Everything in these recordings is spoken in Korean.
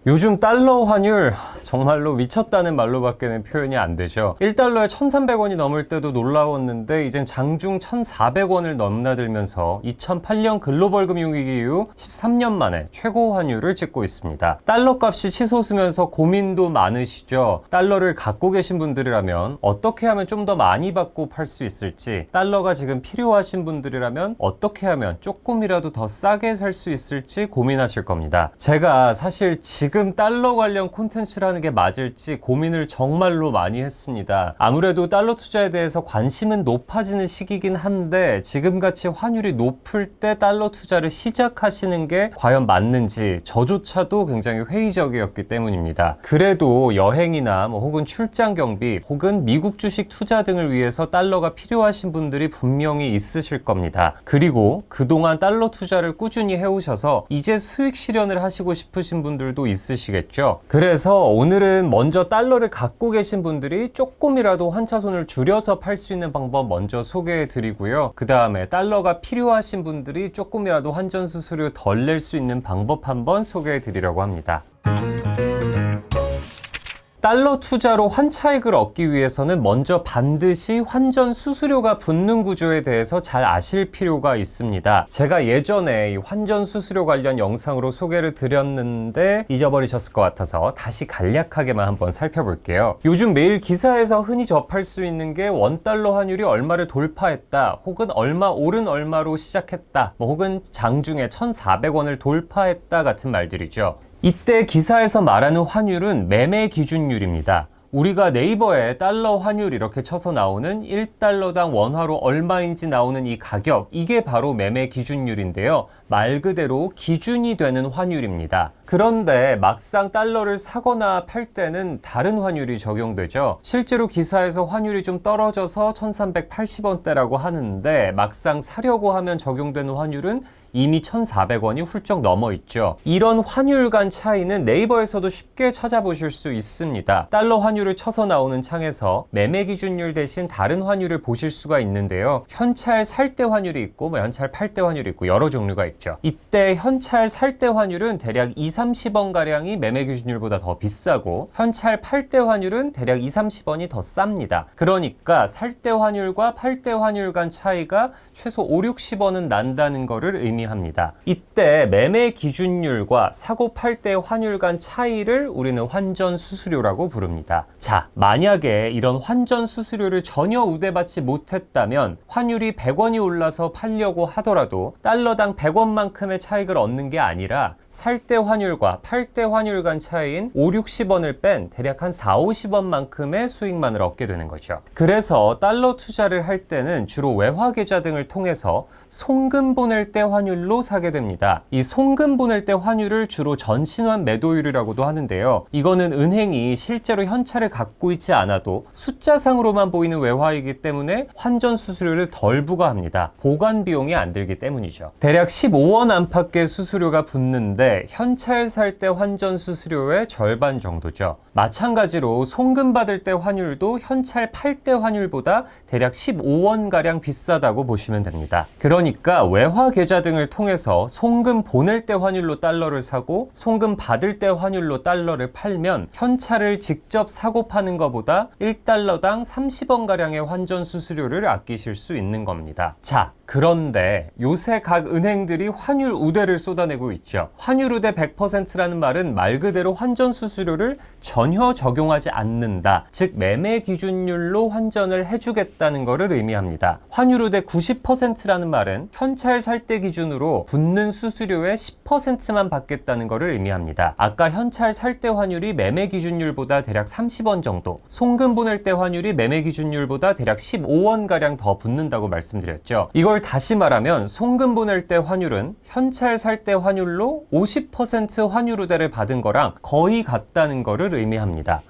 요즘 달러 환율 정말로 미쳤다는 말로밖에는 표현이 안 되죠. 1달러에 1,300원이 넘을 때도 놀라웠는데 이젠 장중 1,400원을 넘나들면서 2008년 글로벌 금융위기 이후 13년 만에 최고 환율을 찍고 있습니다. 달러 값이 치솟으면서 고민도 많으시죠. 달러를 갖고 계신 분들이라면 어떻게 하면 좀 더 많이 받고 팔 수 있을지, 달러가 지금 필요하신 분들이라면 어떻게 하면 조금이라도 더 싸게 살 수 있을지 고민하실 겁니다. 제가 사실 지금 달러 관련 콘텐츠를 하는 게 맞을지 고민을 정말로 많이 했습니다. 아무래도 달러 투자에 대해서 관심은 높아지는 시기긴 한데 지금같이 환율이 높을 때 달러 투자를 시작하시는 게 과연 맞는지 저조차도 굉장히 회의적이었기 때문입니다. 그래도 여행이나 혹은 출장 경비 혹은 미국 주식 투자 등을 위해서 달러가 필요하신 분들이 분명히 있으실 겁니다. 그리고 그동안 달러 투자를 꾸준히 해오셔서 이제 수익 실현을 하시고 싶으신 분들도 있으시겠죠. 그래서 오늘은 먼저 달러를 갖고 계신 분들이 조금이라도 환차손을 줄여서 팔 수 있는 방법 먼저 소개해 드리고요. 그 다음에 달러가 필요하신 분들이 조금이라도 환전 수수료 덜 낼 수 있는 방법 한번 소개해 드리려고 합니다. 달러 투자로 환차익을 얻기 위해서는 먼저 반드시 환전 수수료가 붙는 구조에 대해서 잘 아실 필요가 있습니다. 제가 예전에 이 환전 수수료 관련 영상으로 소개를 드렸는데 잊어버리셨을 것 같아서 다시 간략하게만 한번 살펴볼게요. 요즘 매일 기사에서 흔히 접할 수 있는 게 원달러 환율이 얼마를 돌파했다, 혹은 얼마 오른 얼마로 시작했다, 혹은 장중에 1,400원을 돌파했다 같은 말들이죠. 이때 기사에서 말하는 환율은 매매 기준율입니다. 우리가 네이버에 달러 환율 이렇게 쳐서 나오는 1달러당 원화로 얼마인지 나오는 이 가격, 이게 바로 매매 기준율인데요. 말 그대로 기준이 되는 환율입니다. 그런데 막상 달러를 사거나 팔 때는 다른 환율이 적용되죠. 실제로 기사에서 환율이 좀 떨어져서 1,380원대라고 하는데 막상 사려고 하면 적용되는 환율은 이미 1,400원이 훌쩍 넘어 있죠. 이런 환율 간 차이는 네이버에서도 쉽게 찾아보실 수 있습니다. 달러 환율을 쳐서 나오는 창에서 매매 기준율 대신 다른 환율을 보실 수가 있는데요. 현찰 살 때 환율이 있고 현찰 팔 때 환율이 있고 여러 종류가 있죠. 이때 현찰 살 때 환율은 대략 2-30원 가량이 매매 기준율보다 더 비싸고 현찰 팔 때 환율은 대략 2-30원이 더 쌉니다. 그러니까 살 때 환율과 팔 때 환율 간 차이가 최소 5-60원은 난다는 거를 의미합니다. 이때 매매 기준율과 사고 팔 때 환율 간 차이를 우리는 환전 수수료라고 부릅니다. 자, 만약에 이런 환전 수수료를 전혀 우대받지 못했다면 환율이 100원이 올라서 팔려고 하더라도 달러당 100원만큼의 차익을 얻는 게 아니라 살 때 환율과 팔 때 환율 간 차이인 5-60원을 뺀 대략 한 4-50원만큼의 수익만을 얻게 되는 거죠. 그래서 달러 투자를 할 때는 주로 외화 계좌 등을 통해서 송금 보낼 때 환율로 사게 됩니다. 이 송금 보낼 때 환율을 주로 전신환 매도율이라고도 하는데요. 이거는 은행이 실제로 현찰을 갖고 있지 않아도 숫자상으로만 보이는 외화이기 때문에 환전 수수료를 덜 부과합니다. 보관 비용이 안 들기 때문이죠. 대략 15원 안팎의 수수료가 붙는데 현찰 살 때 환전 수수료의 절반 정도죠. 마찬가지로 송금 받을 때 환율도 현찰 팔 때 환율보다 대략 15원가량 비싸다고 보시면 됩니다. 그러니까 외화 계좌 등을 통해서 송금 보낼 때 환율로 달러를 사고 송금 받을 때 환율로 달러를 팔면 현찰을 직접 사고 파는 것보다 1달러당 30원가량의 환전 수수료를 아끼실 수 있는 겁니다. 자, 그런데 요새 각 은행들이 환율 우대를 쏟아내고 있죠. 환율 우대 100%라는 말은 말 그대로 환전 수수료를 전혀 적용하지 않는다. 즉 매매 기준율로 환전을 해주겠다는 것을 의미합니다. 환율 우대 90%라는 말은 현찰 살 때 기준으로 붙는 수수료의 10%만 받겠다는 것을 의미합니다. 아까 현찰 살 때 환율이 매매 기준율보다 대략 30원 정도, 송금 보낼 때 환율이 매매 기준율보다 대략 15원가량 더 붙는다고 말씀드렸죠. 이걸 다시 말하면 송금 보낼 때 환율은 현찰 살 때 환율로 50% 환율 우대를 받은 거랑 거의 같다는 거를 의미합니다.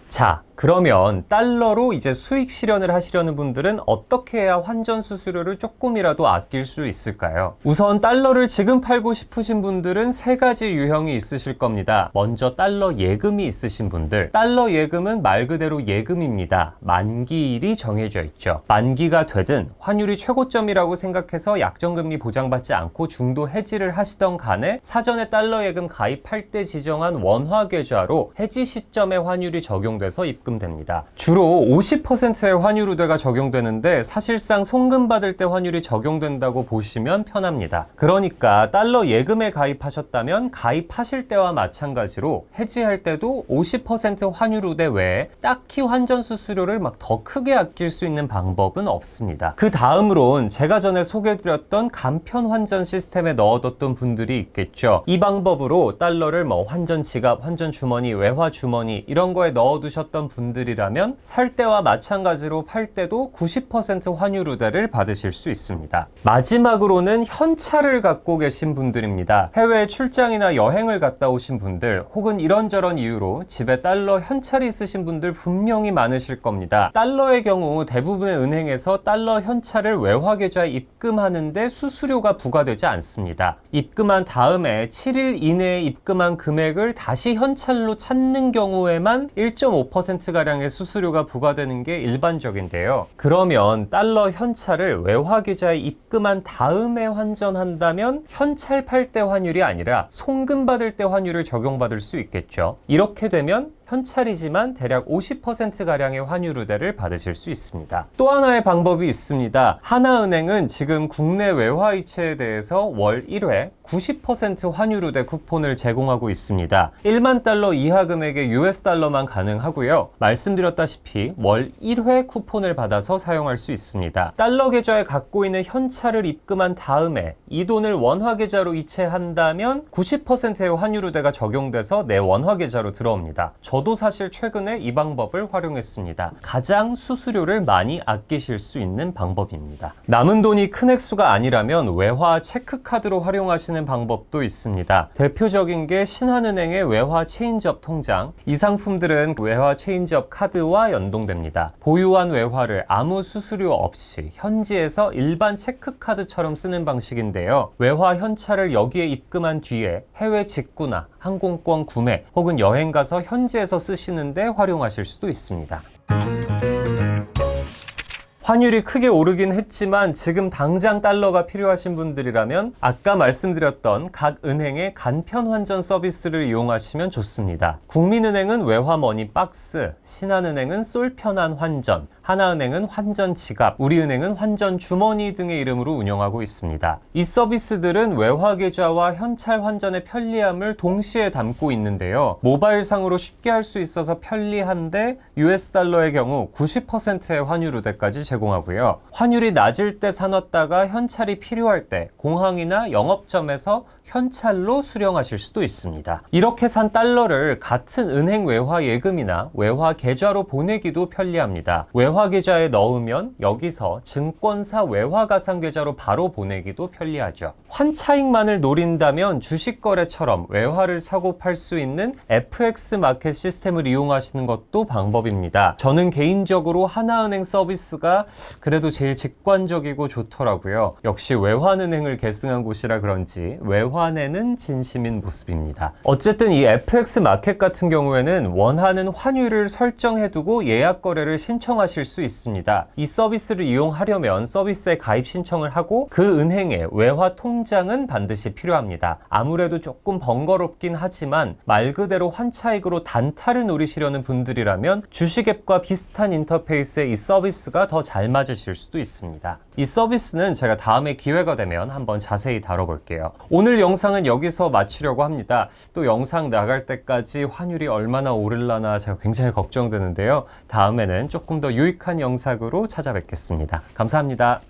자, 그러면 달러로 이제 수익 실현을 하시려는 분들은 어떻게 해야 환전 수수료를 조금이라도 아낄 수 있을까요? 우선 달러를 지금 팔고 싶으신 분들은 세 가지 유형이 있으실 겁니다. 먼저 달러 예금이 있으신 분들. 달러 예금은 말 그대로 예금입니다. 만기일이 정해져 있죠. 만기가 되든 환율이 최고점이라고 생각해서 약정금리 보장받지 않고 중도 해지를 하시던 간에 사전에 달러 예금 가입할 때 지정한 원화 계좌로 해지 시점에 환율이 적용돼서 입금됩니다. 주로 50%의 환율 우대가 적용되는데 사실상 송금 받을 때 환율이 적용된다고 보시면 편합니다. 그러니까 달러 예금에 가입하셨다면 가입하실 때와 마찬가지로 해지할 때도 50% 환율 우대 외에 딱히 환전 수수료를 막 더 크게 아낄 수 있는 방법은 없습니다. 그 다음으론 제가 전에 소개해드렸던 간편 환전 시스템에 넣어뒀던 분들이 있겠죠. 이 방법으로 달러를 환전 지갑, 환전 주머니, 외화 주머니 이런 거에 넣어두셨던 분들이라면 살 때와 마찬가지로 팔 때도 90% 환율 우대를 받으실 수 있습니다. 마지막으로는 현찰을 갖고 계신 분들입니다. 해외 출장이나 여행을 갔다 오신 분들 혹은 이런저런 이유로 집에 달러 현찰이 있으신 분들 분명히 많으실 겁니다. 달러의 경우 대부분의 은행에서 달러 현찰을 외화 계좌에 입금하는데 수수료가 부과되지 않습니다. 입금한 다음에 7일 이내에 입금한 금액을 다시 현찰로 찾는 경우에만 1.5%가량의 수수료가 부과되는 게 일반적인데요. 그러면 달러 현찰을 외화 계좌에 입금한 다음에 환전한다면 현찰 팔 때 환율이 아니라 송금 받을 때 환율을 적용받을 수 있겠죠. 이렇게 되면 현찰이지만 대략 50%가량의 환율 우대를 받으실 수 있습니다. 또 하나의 방법이 있습니다. 하나은행은 지금 국내 외화이체에 대해서 월 1회 90% 환율 우대 쿠폰을 제공하고 있습니다. 1만 달러 이하 금액의 US 달러만 가능하고요. 말씀드렸다시피 월 1회 쿠폰을 받아서 사용할 수 있습니다. 달러 계좌에 갖고 있는 현찰을 입금한 다음에 이 돈을 원화 계좌로 이체한다면 90%의 환율 우대가 적용돼서 내 원화 계좌로 들어옵니다. 저도 사실 최근에 이 방법을 활용했습니다. 가장 수수료를 많이 아끼실 수 있는 방법입니다. 남은 돈이 큰 액수가 아니라면 외화 체크카드로 활용하시는 방법도 있습니다. 대표적인 게 신한은행의 외화 체인지업 통장. 이 상품들은 외화 체인지업 카드와 연동됩니다. 보유한 외화를 아무 수수료 없이 현지에서 일반 체크카드처럼 쓰는 방식인데요. 외화 현찰을 여기에 입금한 뒤에 해외 직구나 항공권 구매 혹은 여행 가서 현지에서 쓰시는데 활용하실 수도 있습니다. 환율이 크게 오르긴 했지만 지금 당장 달러가 필요하신 분들이라면 아까 말씀드렸던 각 은행의 간편 환전 서비스를 이용하시면 좋습니다. 국민은행은 외화머니 박스, 신한은행은 쏠편한 환전, 하나은행은 환전 지갑, 우리은행은 환전 주머니 등의 이름으로 운영하고 있습니다. 이 서비스들은 외화 계좌와 현찰 환전의 편리함을 동시에 담고 있는데요. 모바일상으로 쉽게 할 수 있어서 편리한데 US 달러의 경우 90%의 환율 우대까지 제공하고요. 환율이 낮을 때 사놨다가 현찰이 필요할 때 공항이나 영업점에서 현찰로 수령하실 수도 있습니다. 이렇게 산 달러를 같은 은행 외화 예금이나 외화 계좌로 보내기도 편리합니다. 외화 계좌에 넣으면 여기서 증권사 외화 가상 계좌로 바로 보내기도 편리하죠. 환차익만을 노린다면 주식 거래처럼 외화를 사고 팔 수 있는 FX 마켓 시스템을 이용하시는 것도 방법입니다. 저는 개인적으로 하나은행 서비스가 그래도 제일 직관적이고 좋더라고요. 역시 외환은행을 계승한 곳이라 그런지 외환에는 진심인 모습입니다. 어쨌든 이 FX 마켓 같은 경우에는 원하는 환율을 설정해두고 예약 거래를 신청하실 수 있습니다. 이 서비스를 이용하려면 서비스에 가입 신청을 하고 그 은행의 외화 통장은 반드시 필요합니다. 아무래도 조금 번거롭긴 하지만 말 그대로 환차익으로 단타를 노리시려는 분들이라면 주식 앱과 비슷한 인터페이스의 이 서비스가 더 잘 맞으실 수도 있습니다. 이 서비스는 제가 다음에 기회가 되면 한번 자세히 다뤄볼게요. 오늘 영상은 여기서 마치려고 합니다. 또 영상 나갈 때까지 환율이 얼마나 오를라나 제가 굉장히 걱정되는데요. 다음에는 조금 더 유익한 영상으로 찾아뵙겠습니다. 감사합니다.